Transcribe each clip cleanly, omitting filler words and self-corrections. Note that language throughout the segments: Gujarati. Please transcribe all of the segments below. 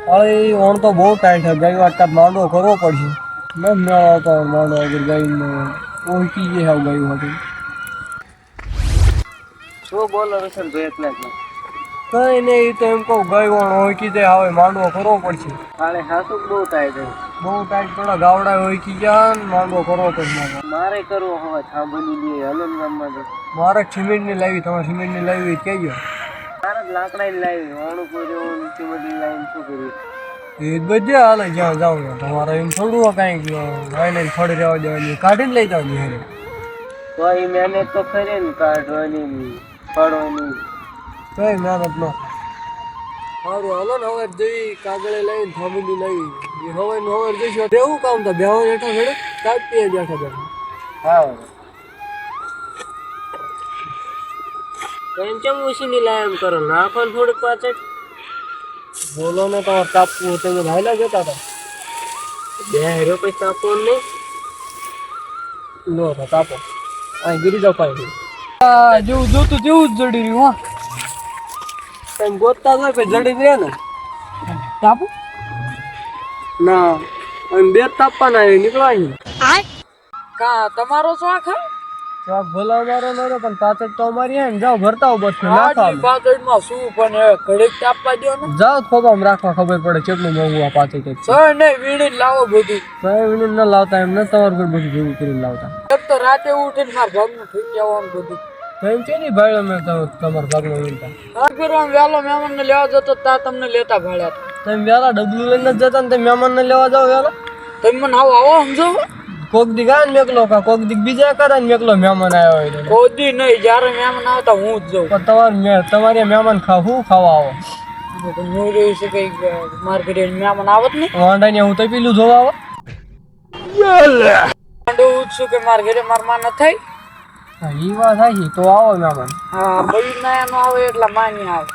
અરે ઓણ તો બહુ ટાઈટ છે ગાયું આટલા માંડવો કરવો પડશે ન આવતા માંડવો વગર ગાયને ઓળખી જે હાવ ગાયું હતું શું બોલો રસલભાઈ એટલે જ કઈ નહીં તો એમ કહું ગાયું ઓળખી જાય હવે માંડવો કરવો પડશે કાલે હાસુક બહુ થાય છે બહુ ટાઈટ થોડા ગાવડા ઓળખી ગયા ને માંડવો કરવો પડશે મારે કરવો હવે થાંભલી લઈએ હલન ગામમાં મારે સિમેન્ટની લાવી તમારે સિમેન્ટની લાવી કહેજો મારે લાકડા લાવી ઓણું કર્યું સિમેન્ટની લાવીને શું કર્યું એ બધે હાલે જ્યાં જાવ ને તમારે એમ થોડું કાંઈક વાઈને થોડી રહેવા દેવાની કાઢીને લઈ જાવ ને તો એ મહેનત તો ખરી ને કાઢવાની ફળવાની કઈ મહેનત ન સારું હાલો ને હવે જઈ કાગળે લઈને થાંભલી લાવી એ હવે ને હવે જઈશું એવું કામ તો બેહો હેઠા ઘડે કાપીએ બેઠા બેઠા હા એમ કેમ ઉછીની લાય એમ કરો નાખો ને થોડીક પાછળ બોલો ને તમારે કાપવું તમે ભાઈલા જતા હતા 2 રૂપિયા કાપો નહીં લો તો કાપો અહીં ગીરી જાવ પાછી જેવું જોતું તેવું જ જડી રહ્યું હા તમે ગોતતા હોય પછી જડી રહે ને કાપો ના અને બે તાપવાના નીકળવા કા તમારો શોખ હે ચોક ભલા મારો નતો પણ પાછળ તો અમારી હે ને જાઓ ભરતા હો બસ નાખા પાછળમાં શું પણ હવે ઘડીક કાપવા દો ને જાઓ ખોબામ રાખવા ખબર પડે કેટલું મોંઘું આ પાછળ તો સર નહીં વીણી લાવો બધું કઈ વિનુ ન લાવતા એમ ન તમારું ઘર બધું ભેગું કરીને લાવતા એક તો રાતે ઉઠીને મારા ભાગનું ઠીક જવાનું બધું તો એમ છે ને ભાઈ અમે તમારા ભાગનો વિનતા કાકીરો વેલો મહેમાનને લેવા જતો તા તમને લેતા ભાડ્યા તમે વેલા ડબલું લઈને જ જતા ને તમે મહેમાનને લેવા જાઓ વેલા તમે મને આવો સમજો કોક દી ગાય ને મેકલો કા કોક દી બીજા કરે ને મેકલો મહેમાન આવ્યો હોય કોઈ નહીં જ્યારે મહેમાન આવતા હું જ જાઉં પણ તમારે મહેમાન હું ખાવા આવો હું રહ્યું છે કઈ મારા ઘરે મહેમાન આવત ને વાંડા ને હું તો પેલું જોવા આવો છું કે મારા ઘરે મારા માં ન થાય એ વાત થાય તો આવો મહેમાન હા બળી ના નો આવે એટલા માની આવે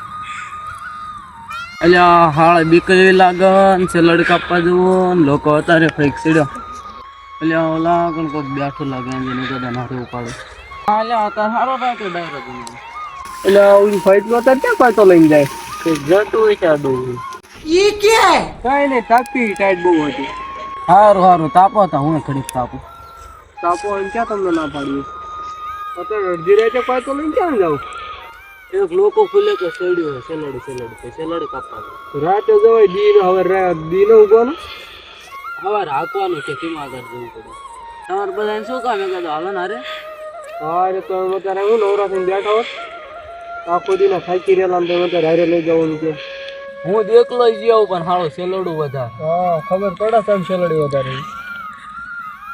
અલ્યા હાળ બીક એવી લાગે ને સેલડ કાપવા જવો ને લોકો અત્યારે ફેક સીડ્યો અલ્યા ઓલા કોણ કોક બેઠું લાગે એનું કદા નાખે ઉપાડે અલ્યા અત્યારે સારો રાખ્યો ડાયરો એટલે ઓલી ફાઈટમાં અત્યારે ક્યાં પાછો લઈને જાય જતું હોય છે આડું કઈ નહીં તાપી ટાઈટ બહુ હતી સારું સારું તાપો હતા હું ઘડીક તાપું તાપો એમ ક્યાં તમને ના પાડીએ અત્યારે અડધી રાતે પાછો લઈને ક્યાં જાવ એક લોકો ખુલે કે સેડ્યું હોય સેલડ કાપવા રાતે જવાય દી હવે દી ને ઉગવાનું હવે રાખવાનું છે કેમ આગળ જવું પડે તમારે બધાને શું કામ કહેતો હાલો ને અરે હા રે તો અત્યારે હું નવરા થઈને બેઠા હોત આખો દી ના થાકી રહેલા તો અત્યારે હારે લઈ જવાનું કે હું એકલો જ જાઉં પણ હાલો સેલડું વધારે હા ખબર પડે કેમ સેલડી વધારે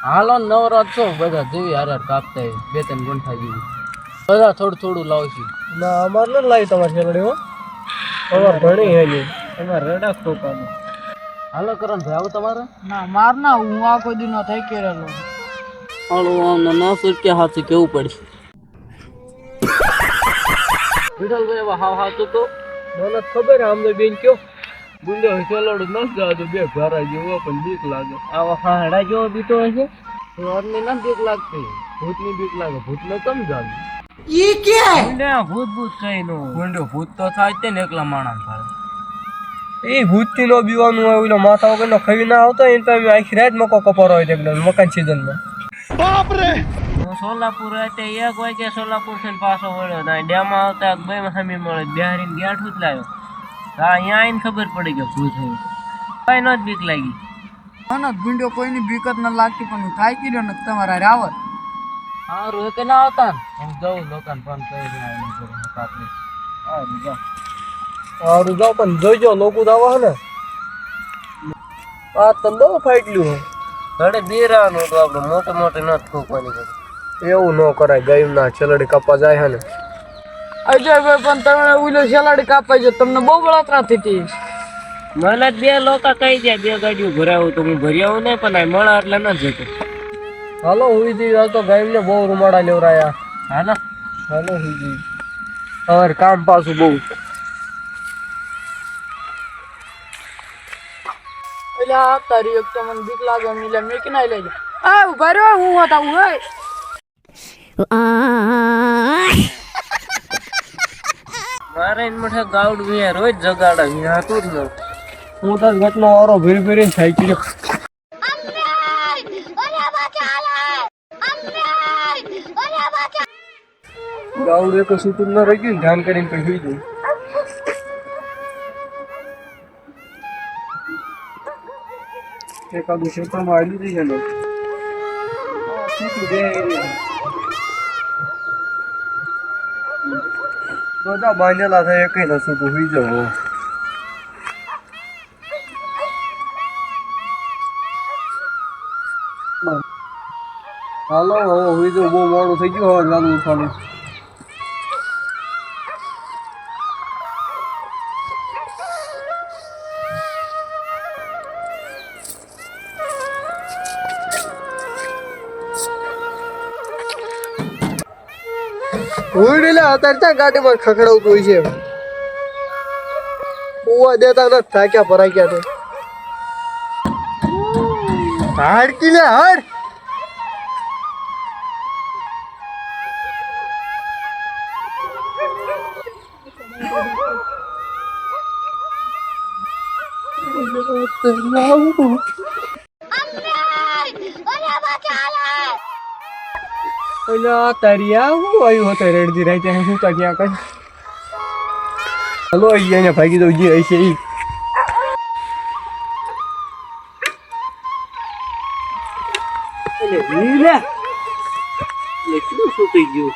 હાલો નવરાત છો બધા જેવી હાર કાપતા 2-3 ગુંઠા જેવી બધા થોડું લાવશું ના અમારે નથી લાવી તમારી સેલડી હો અમારે ઘણી હે નહીં અમારે રડા ખોપાનું હાલો કરણ ભાઈ આવું તમારે ના માર ના હું આખો દી નો થઈ કેરેલો હાલો આમને ના સુટક્યા હાથે કેવું પડશે વિઠ્ઠલભાઈ હવે હાવ હાથું તો મને ખબર આમ તો બેન કયો ગુંડો સેલડ ન જાતો બે ઘરા જેવો પણ બીક લાગે આવા હાડા જેવો બીતો હશે ઘરની ના બીક લાગતી ભૂતની બીક લાગે ભૂતને કમ જાગે ભૂત કઈ નો ગુંડો ભૂત તો થાય તે ને એકલા માણસ થાય એ ભૂતથી નો બીવાનું હોય ઓલો માથા વગર નો ખવી ના આવતો એને તમે આખી રાત મકો કપરો હોય એકદમ મકાન સિઝનમાં સોલાપુર હતી 1 વાગે સોલાપુર થી પાછો વળ્યો ત્યાં ડેમ આવતા બે સામી મળે બિહારીને ગાંઠું જ લાવ્યો હા અહીંયા આવીને ખબર પડી કે ભૂત થયું કઈ નો જ બીક લાગી મને ગુંડો કોઈની બીકત ન લાગતી પણ હું થાય કર્યો ને તમારા રાવત સારું કે ના આવતા ને હું જાઉં લોકોને ફોન કરી સારું જાઓ પણ જોઈજો લોકો તો આવા ને આ તને બહુ ફાઈટલ્યું ઘરે બેરાનું તો આપણે મોટે ન ખોકવાની કરી એવું ન કરાય ગાયું ના છેલડી કાપવા જાય હે ને અજયભાઈ પણ તમે ઓલો સેલાડી કાપાઈ છે તમને બહુ બળતરા થતી મને 2 લોકો કહી દે 2 ગાડીઓ ભરાવું તો હું ભરી આવું નહીં પણ આ મળા એટલે ન જતો હાલો હુઈ જઈ તો ગાયું ને બહુ રૂમાડા લેવરાયા હાલો હાલો હુઈ જઈ હવે કામ પાછું બહુ એટલે આ તારી એક તો મને બીક લાગે મિલે મેં કે ના લઈ જા આ ઉભા રહ્યો હું હતા હું હે મારે મોટા ગાવડ રોજ જગાડા હતું જ હું તો ઘટનો વારો ભીર ભીરીને સાયકલ ગાવડે તો સૂતું ન રહી ગયું ધ્યાન કરીને પછી સુઈ જવું એકાદું ક્ષેત્રમાં આવી જઈએ ને બધા બાંધેલા થાય કઈ ન સૂતું સુઈ જવું હાલો હવે હુઈ જાઉં બહુ મોડું થઈ ગયું હવે લાગુ ઉઠવાનું હુઈડેલા અત્યારે ત્યાં ગાડીમાં ખખડાવતું હોય છે ઉવા દેતા નથી થાક્યા પરાક્યા તો હાડકી લે હાડ તારિયા હું આવ્યું હતો રેડજી રાતે શું તા ક્યાં કઈ હલો અહીંયા ભાગી દઉં જે હશે ઈ એટલું શું થઈ ગયું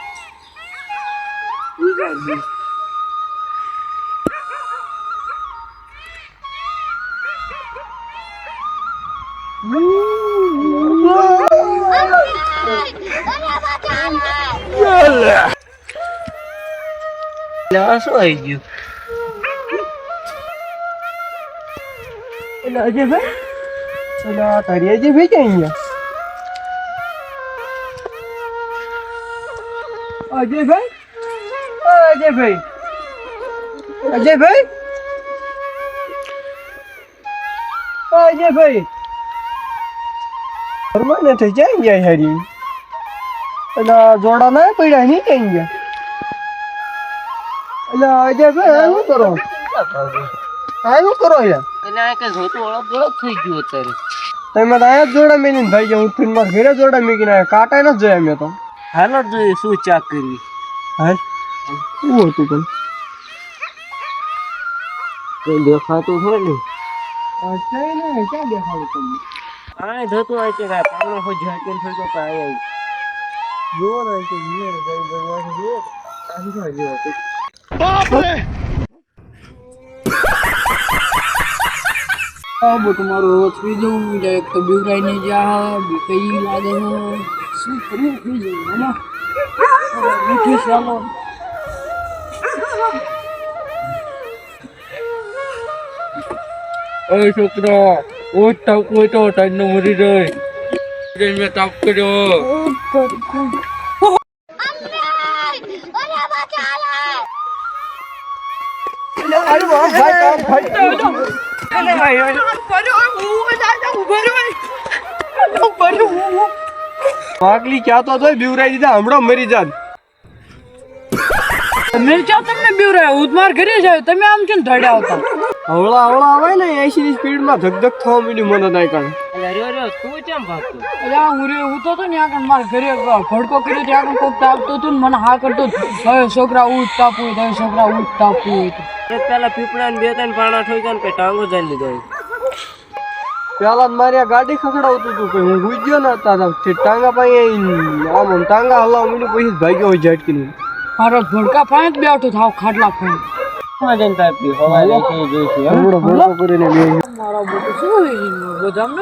શું આવી ગયું એટલે અજયભાઈ એટલે તારી અજયભાઈ ક્યાં અહીંયા અજયભાઈ અજયભાઈ અજયભાઈ અજયભાઈ ઘરમાં નથી ક્યાં ગયા હારી એટલે જોડા ના પડ્યા નહીં ક્યાં ગયા એટલે અજયભાઈ શું કરો શું કરો યાર એટલે આ કઈ જોતું ઓળખ ગળક થઈ ગયું અત્યારે તમે તો અહીંયા જ જોડા મેળીને ભાઈ ગયા ઉઠીને મારા ઘરે જોડા મેકીને આવ્યા કાંટા નથી જોયા મેં તો હાલો જોઈએ શું ચાક કરવી હા શું હતું પણ કઈ દેખાતું હોય ને ક્યાં દેખાડું તમને આ થતું હોય છે કાંઈ પાવડર હોય ઝાકીને થઈ તો કાંઈ આવી જુઓ ને કે જુઓ જુઓ કાંઈ જેવો તમારો રોજ પી જવું એક તો બીવરાઈ નહીં જા કઈ લાગે શું કરવું પી જવું મીઠી ચાલો ઓય છોકરા ઓય તાપ કોઈ તો ટાઈનો મરી જાય મેં તાપ કર્યો પાગલી ક્યાં તો જોઈ બીવરાઈ દીધા હમણાં મરી જાત મિર્ચા તમને બીવરાય ઉદમાર ઘરે જાય તમે આમ કેમ ધડ્યા આવતા હવળા હવળા આવે ને 80 ની સ્પીડ માં ધક થવા માંડ્યું મને નાઈ કાઢ તું કેમ ભાગતો હું તો ને આગળ મારા ઘરે ભડકો કર્યો ત્યાં આગળ કોક તાપતો હતું ને મને હા કરતો હવે છોકરા ઉઠ તાપવું હવે છોકરા ઉઠ તાપવું પેલા પીપળા ને બે ત્રણ પાણા ઠોક્યા ને ટાંગો જઈ લીધો પેલા મારી આ ગાડી ખખડાવતું હતું કે હું ગુજ્યો ને ટાંગા પાસે આમ ટાંગા હલાવ મીડું પછી ભાગ્યો હોય ઝટકીને મારો ભડકા પાંચ બેઠો થાવ ખાટલા ફાઈન જઈને તાપી હવા લઈ જોઈશું હમણો ભડકો કરીને બે મારા બધું શું ગોજામ ન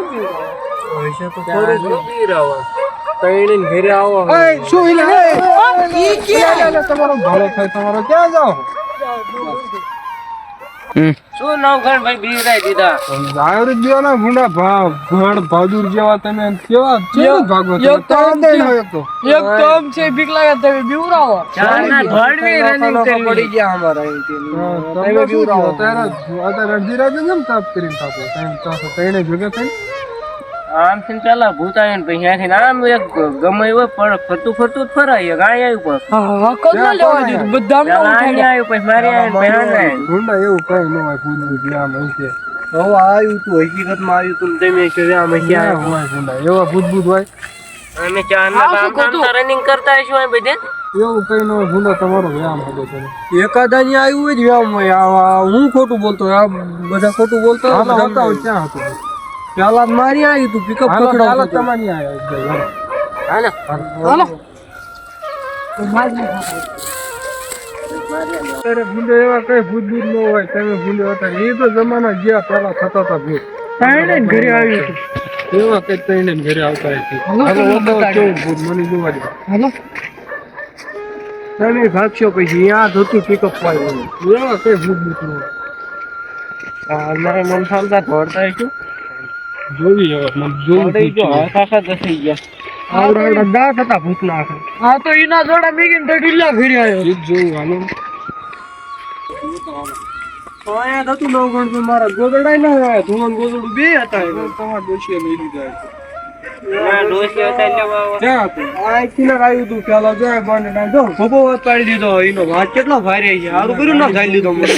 પૈસા તો તઈને ઘરે આવો શું તમારો ભલો થાય તમારો ક્યાં જાઓ શું નવઘણ ભાઈ બીવરાઈ દીધા દારૂ જેવા ના ભૂંડા ભડ ભાદુર જેવા તમે કેવા ભાગો એક કામ છે બીક લાગે તમે બીવરાવો ચારના ધોડવી રનિંગ કરી પડી ગયા અમારા તમે બીવરાવો અત્યારે અડધી રાતે કેમ તાપ કરીને થાકો તઈને ભેગા થઈ આમ થી ચાલા ભૂતાય ને પછી ત્યાંથી આમ એક ગમે એવો ફરતું ફરતું જ ફરાય ગાય આવ્યું હા કદના લેવા દીધું બધા આવ્યું પછી મારી આવ્યું ભૂંડા એવું કઈ ન હોય ભૂંડું જ્યાં હોય છે હવે આવ્યું તું હકીકતમાં આવ્યું તું ને તમે કે આમ ક્યાં હોય ભૂંડા એવા ભૂત હોય અમે ચારના રામ રનિંગ કરતા હશું આ બધે એવું કઈ ન હોય ભૂંડા તમારો વ્યાયામ હતો તમે એકાદા ની આવ્યું હોય જ વ્યાયામ હોય હું ખોટું બોલતો આ બધા ખોટું બોલતો ક્યાં હતું પેલા મારી આવ્યું તું પિકઅપ પકડાવ તમારી આવ્યા હાલો અરે ભૂંડે એવા કઈ ભૂત ન હોય તમે ભૂંડે હતા એ તો જમાના ગયા પેલા થતા હતા ભૂત ઘરે આવ્યું એવા કઈ તઈને ઘરે આવતા કેવું ભૂત મને જોવા દે તમે ભાગશો પછી યાદ હતું પિકઅપ પાડવાનું એવા કઈ ભૂત ન હોય મન ચાલતા દોડતા શું જોવી હવે મને જોવી થઈ ગયા આવડા દાંત હતા ભૂત ના હા તો એના જોડા મેગીને તો ઢીલા ફેરી આવ્યો જોવું હાલો અહીંયા હતું નવ ગણ તો મારા ગોદડા ના આવ્યા ધોન ગોદડું બે હતા તમારા ડોશીએ લઈ લીધા ક્યાં હતું આ કિલર આવ્યું તું પેલા જો બાંધે જો ભોપો પાડી દીધો એનો હાથ કેટલો ભારે છે સારું કર્યું ના ખાઈ લીધો મને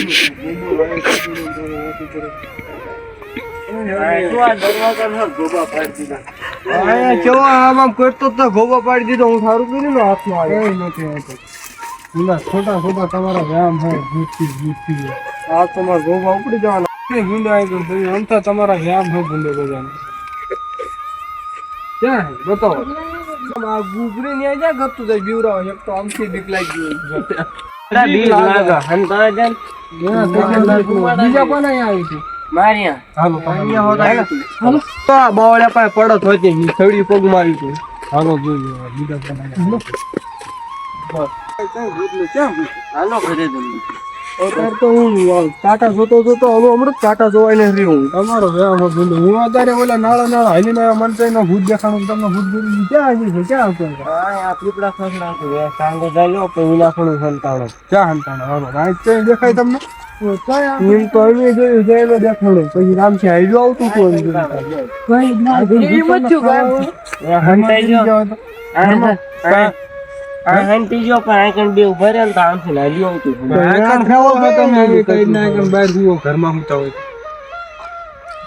ગોબા પાડી દીધો હું સારું કર્યું ને હાથમાં છોટા છોટા તમારા વ્યાયામ હોય આ તમારા ગોબા ઉપડી જવાના ગુંડા અમથા તમારા વ્યાયામ હોય ગુંડો બધાને ક્યાં હે બતાવો આ ગુગરી ને ક્યાં ગતું જાય બીવરાવ એક તો આમથી બીક લાગી બીજા કોને આવી છે હાલો બાવળ્યા પાસે પડત હતી થડી પગ મારી હતું હાલો જોઈએ બીજા હાલો ઘરે જલ્દી અત્યારે તો હું ટાટા જોતો હવે હમણાં ટાટા જોવાય ને હું તમારો વ્યાયામ ભૂલો હું અત્યારે ઓલા નાળા હાલીને આવ્યા મન કઈ ભૂત દેખાણું તમને ભૂત ભૂત ક્યાં આવી છે ક્યાં આવતો આ પીપળા ખસના છે સાંગો જાય પછી નાખણું સંતાણો ક્યાં હંતાણો હાલો રાત કઈ દેખાય તમને એમ તો અમે જોયું છે એનો દેખાડો પછી રામથી હાઈલું આવતું હંતી જો પણ આકણ બે ઉભા રહ્યા ને તો આમથી હાલ્યું આવતું ઘરમાં મૂકતા હોય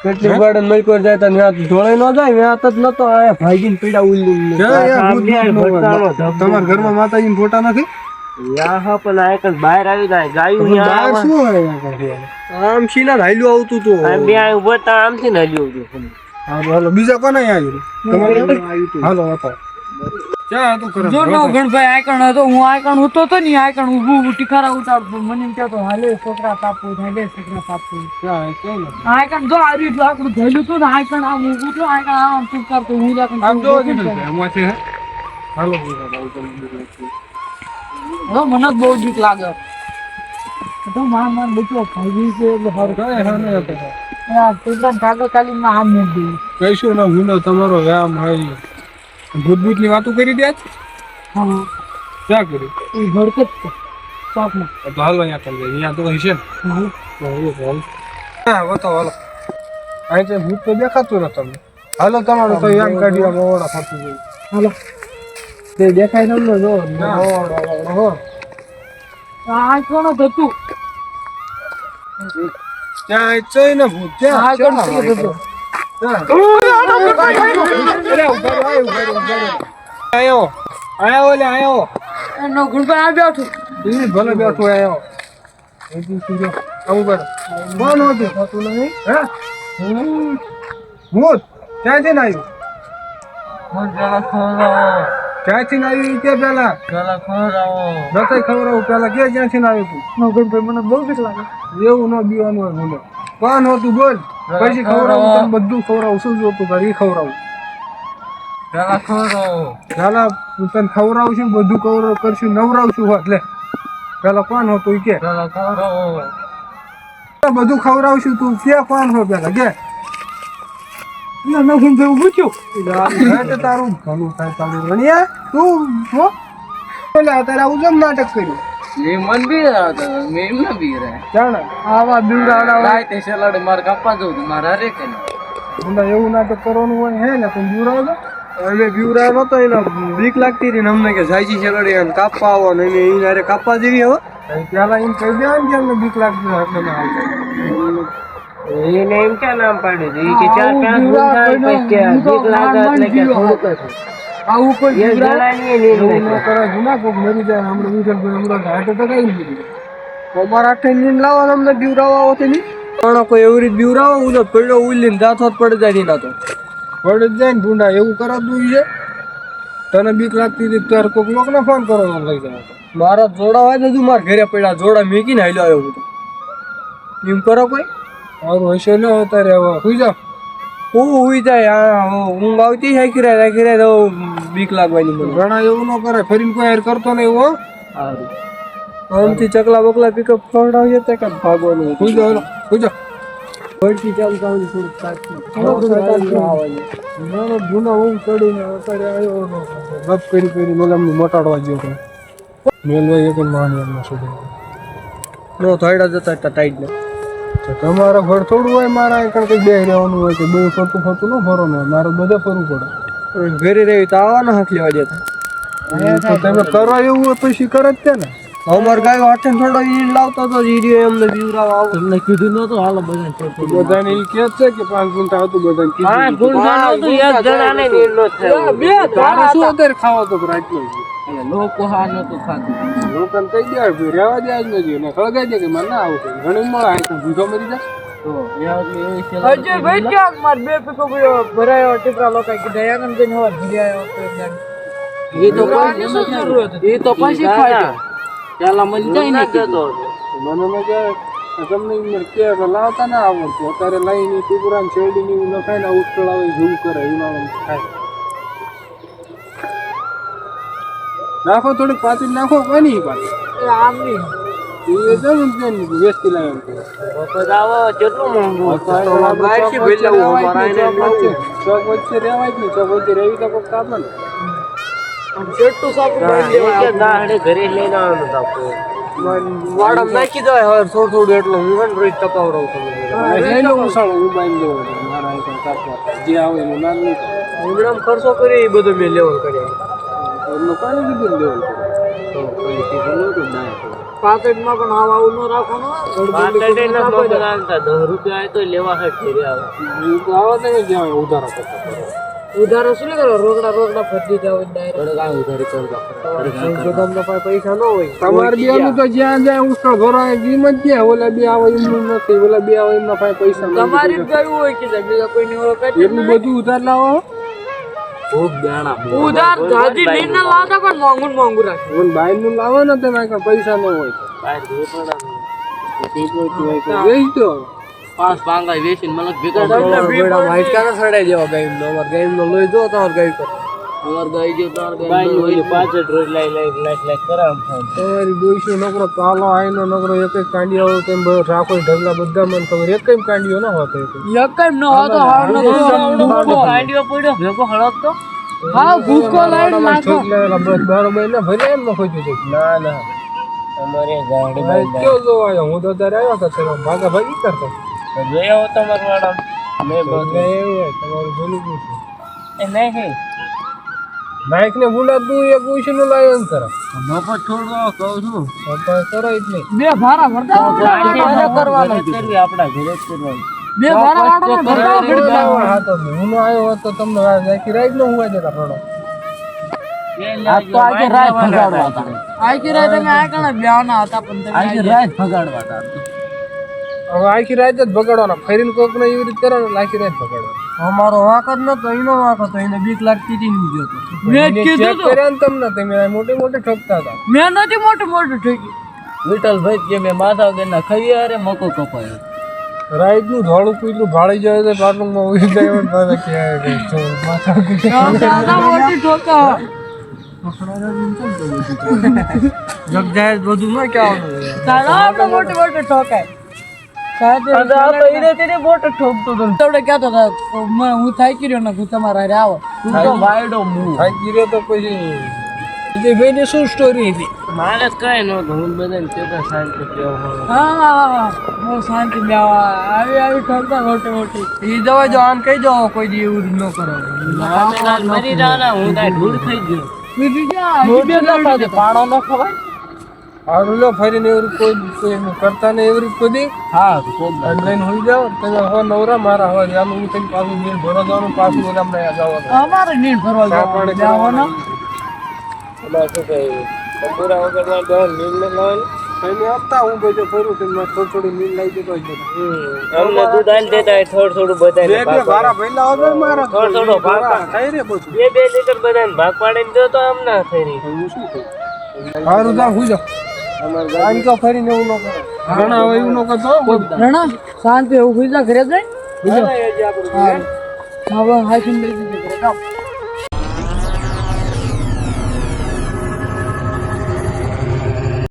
કેટલી ગાર્ડન મળી પર જાય ત્યાં ઢોળાઈ ન જાય વ્યાત જ નતો આયા ભાગીને પીડા ઉલ્લું તમારા ઘરમાં માતાજીના ફોટા નથી યા પણ આકણ બહાર આવી જાય ગાયું શું હોય આમ શીલા હાલ્યું આવતું તો બે ઉભા તા આમથી હાલ્યું આવતું હાલો બીજા કોને આવ્યું હાલો હતા ક્યાં હતું કરે જો નો ગણભાઈ આયકણ હતો હું આયકણ હતો તો ની આયકણ ઊભું ટીખારા ઉતારતો મને એમ કહેતો હાલે છોકરા તાપો હાલે છોકરા તાપો આયકણ જો આ રીત લાકડું ધેલું હતું ને આયકણ આમ ઊભું તો આયકણ આમ ચૂપ કરતો હું આયકણ આમ જો એમાંથી હાલો હવે મને જ બહુ બીક લાગે તો માર બચો ભાગી છે એટલે સારું કઈ હાને હતો આ તું કાગળ કાલીમાં આમ મૂકી કઈશું ના ભૂંડો તમારો વ્યાયામ હોય ભૂત ની વાતો કરી દે હા ક્યાં કરી એ ભડકત છે ચોકમાં તો હાલો અહીંયા કરી દે અહીંયા તો હશે હા બતાવો હાલો અહીં તો ભૂત તો દેખાતું ન તમને હાલો તમારું તો યાદ કાઢી મોડા ફરતું જાય હાલો તે દેખાય તમને જો આ કોણ હતું ત્યાં ચોઈ ને ભૂત ત્યાં આ કોણ હતું આયો ઓલે આયો નો ગુણભાઈ આ બેઠું ભલે બેઠો આયો આવું કોણ હતું નહીં ભૂત ક્યાંથી ને આવ્યું ક્યાંથી ને આવ્યું કે પેલા નથી ખવડાવું પેલા ક્યાંથી ને આવ્યું તું નો ગુણભાઈ મને બહુ બીક લાગે એવું ન બીવાનું હોય બોલો કોણ હતું બોલ પછી ખવડાવું તને બધું ખવડાવું શું જોતું તારે એ ખવડાવું પેલા હું તને ખવડાવું છું બધું કરશું નવરાવશું હોત લે પેલા કોણ હતું કે બધું ખવડાવશું તું કે કોણ હો પેલા કે તારું ઘણું થાય તારું રણિયા તું અત્યારે આવું જેમ નાટક કર્યું મન બી મેં એમ ના બી રહ્યા જાણે આવા બીવડાવડા તે સલાડ માર કાપવા જવું મારે હરે કે એવું નાટક કરવાનું હોય હે ને તમે બીવડાવો અમે બીવડાવ્યો નતો એને બીક લાગતી હતી ને અમને કે સાઈજી સલાડી એને કાપવા આવો ને એને એને કાપવા જેવી હવે પેલા એમ કહી દેવા ને કે અમને બીક લાગતી એટલે એને એમ ક્યાં નામ પાડ્યું હતું? ઈ કે 4-5 ગુંઠા પછી કે બીક લાગે એટલે કે થોડુંક જ. આવું કોઈ એક જણાની નીંદ એવું ન નથી. કરે જૂના કોક મરી જાય હમણાં વિઠ્ઠલભાઈ હમણાં હાર્ટ એટેક આવી ગયું અમારા આઠે નીંદ લાવો અમને બીવરાવો આવો તેની પણ કોઈ એવી રીતે બીવરાવો હું તો પડ્યો ઉલીને દાંતો જ પડી જાય ના તો પડી જ જાય ને ભૂંડા એવું કરાતું છે તને બીક લાગતી હતી ત્યારે કોક લોકને ફોન કરો લઈ જાય મારા જોડા હોય ને હજુ મારા ઘરે પડ્યા જોડા મેકીને હાલ્યો આવ્યો હું તો. એમ કરો કોઈ મારું હશે ને અત્યારે હવે સુઈ જાઓ હું હુઈ જાય આ ઊંઘ આવતી રાખી રહે તો બીક લાગવાની મને. ઘણા એવું ન કરે ફરીને કોઈ હાર કરતો નહીં હો સારું આમથી ચકલા બકલા પિકઅપ ખવડાવીએ તો કાંઈ ભાગવાનું. સુઈ જાઓ સુઈ જાઓ ફરતી ચાલુ થવાની થોડુંક નાનો ભૂના હું ચડીને અત્યારે આવ્યો ગપ કરી મને એમને મોટાડવા ગયો હતો મેલભાઈ એક માની એમના સુધી નો થોડા જતા હતા ટાઈટ ને તમારા ઘર થોડું હોય મારા કારણ કંઈક બે રહેવાનું હોય કે બહુ ફરતું ન ફરો ને મારે બધે ફરવું પડે ઘરે રહી તો આવવાના હાથ લેવા જતા તો તમે કરો એવું હોય પછી કરે જ તે ને અમાર ગાયો હાથે થોડો ઈ લાવતો તો ઈડિયો એમને બીવરાવા આવો તમને કીધું નતું હાલો બધાને ઈ કહે છે કે 5 ગુંઠા હતું બધાને કીધું. પાંચ ગુંઠા નતું એક જણાને નીંદ ન થાય. બે તારે શું અત્યારે ખાવા તો રાતનો લોકો હા નતું ખાતું લોકોને કહી દે ભાઈ રહેવા દે જ નથી ને ખળગાઈ દે કે મને ના આવું કઈ ઘણી મળે આ તો ભૂખો મરી જાય તો વ્યાજની એવી છે અજય ભાઈ ક્યાંક માર બે પીકો ભરાયો ટીપરા લોકો કે દયાનંદ જઈને હવા ભીડ્યા આવ્યો એ તો કોઈ એ તો પછી ખાય ચાલા મળી જાય ને કેતો મને ન કે તમને એમ કે લાવતા ના આવડતું અત્યારે લઈને ટીપરા ને શેરડી ની નખાય ને ઉઠળ આવે જેવું કરે એમાં ખાય નાખો થોડીક પાછી નાખો કોઈ નહીં પાછી આમ નહીં એ જમીન વેચતી લાવે વખત આવો કેટલું મોંઘું બહાર થી ભેજાવું અમારા એને ચોક વચ્ચે રહેવાય જ નહીં ચોક વચ્ચે રહેવી તો કોઈ કામ ને જેટલું સાપું દાડે ઘરે લઈને આવવાનું તાપું વાડમ નાખી દો હવે થોડું એટલું હું રોજ ટપાવડાવું તમને લઈને ઉસાળો હું બાંધી દઉં મારા અહીં કાપવા જે આવે એનું નામ નહીં ઉગડામ ખર્ચો કરી એ બધો મેં લેવલ કર્યા એમનું કાંઈ કીધું લેવું તો કોઈ કીધું નહોતું ડાય પાકેટમાં પણ આવ આવું ન રાખવાનું પાકેટે ન મોકલાવતા 10 રૂપિયા આય તો લેવા હટ ફેરી આવે એ તો આવો તો જ્યાં ઉધારો કરતા ઉધારો શું કરો રોકડા ફરી જાવ ડાયરેક્ટ કાંઈ ઉધારી કરતા તમને પૈસા ન હોય તમારે બે નું તો જ્યાં જાય ઉસળ ભરાય કિંમત ક્યાં ઓલા બે આવે એમનું નથી ઓલા બે આવે એમના પાસે પૈસા નથી તમારી ગયું હોય કે બીજા કોઈની ઓળખ એટલું બધું ઉધાર લાવો ખૂબ દાણા ઉધાર જાજી લઈને લાવતા પણ મોંઘું રાખે પણ બાઈર નું લાવો ને તમે કાંઈ પૈસા ન હોય બહાર તો વેચ દો પાંચ પાંગા વેચીને મલક ભેગા વાઈટ કાના સડાઈ દેવા ગાયનો અમાર ગાયનો લોહી જો તમાર ગાય પર અમાર ગાય જો તમાર ગાય લોહી પાછળ રોજ લાઈ કરામ તમારી દોઈશો નકરો પાલો આઈનો નકરો એક એક કાંડિયો તેમ રાખો ઢગલા બધા મને ખબર એક કઈ કાંડિયો ન હોતો એકમ ન હોતો હાવનો કાંડિયો પડ્યો ભેગો હળક તો હા ભૂકો લાઈન નાખો બરોબર ને ભલે એમ ન ખોજ્યું ના ના અમારે ગાડી કેવો જોવા આવ્યો હું તો ત્યારે આવ્યો હતો તેનો ભાગા ભાગી કરતો જોયો હો તમાર વાડા મેં બધે એવું હોય તમારું બોલી ગયું એ નહીં હે બાઈક ને ગુલા તું એક ઉઈશું નું લાવ્યો ને તરફ નફો થોડો કહું છું પપ્પા કરો જ નહીં બે ભારા ભરતા કરવાનો કરવી આપડા ઘરે જ કરવાનું બે ભારા વાળો ભરતા હા તો હું નો આવ્યો હોત તો તમને નાખી રાઈ જ ન હુવા દેતા થોડો તો આજે રાત ભગાડવા હતા આજે રાત તમે આ કણા બ્યાના હતા પણ તમે આજે રાત ભગાડવા હતા હવે આખી રાત જ ભગાડવાના ફરીને કોક ને એવી રીતે કરો ને આખી રાત ભગાડવા અમારો વાક જ નતો એનો વાક હતો એને બીક લાગતી હતી ને ગયો તો મેં કીધું તો કર્યા ને તમને તમે મોટી મોટી ઠોકતા હતા મેં નથી મોટું ઠોકી વિઠ્ઠલભાઈ કે મેં માથા વગરના ખાવી અરે મકો કપાયો રાઈડ નું ધોળું કૂતરું ભાળી જાય તો પાટલું માં ઉઈ જાય એમ પાછા કે માથા મોટી ઠોકા જગજાહેર બધું માં કહેવાનું તારા આપણે મોટી મોટી ઠોકાય હું થાકી રહ્યો ને હું તમારા આવો તું તો વાયડો મૂવ થાકી રહ્યો તો પછી ભાઈ ને શું સ્ટોરી હતી મારે કઈ નતું હું બધાને કેતા શાંતિ હા બહુ શાંતિ બેવા આવી ઠોકતા મોટી એ દવા જો આમ કહી જાઓ કોઈ દી એવું ન કરો મરી જાના હું તાર ઢૂળ થઈ ગયો પાણો ન ખવાય હારું લો ફરીને એવું કોઈ એનું કરતા ને એવી રીતે કોઈ હા ખૂબ લઈને હોઈ જાઓ તમે હો નવરા મારા હવા જાનું હું થઈને પાછું નીર ભરો જવાનું પાછું ઓલા હમણાં જવાનું અમારે નીર ભરવા આપણે જવાનો એટલે શું કહે પૂરા વગર માં નીર લાવવાનું કઈ આપતા હું બધું ફરું છું મેં થોડી નીર લાવી દેતો અમને દૂધ આલી દેતા હોય થોડું બધાને બે ભારા ભઈલા વગર મારા થોડો ભાગ થઈ રે બધું 2 લીટર બધાને ભાગ પાડીને દો તો આમ ના થઈ રહી હું શું કહું હારું જા હુઈ જાઓ આમ તો ફરીને એવું ન કરો ઘણા હવે એવું ન કરતો રણા શાંતિ એવું હુઈ જા ઘરે જઈ હુઈ જાઓ હવે હાઈ લઈ જજે ઘરે કામ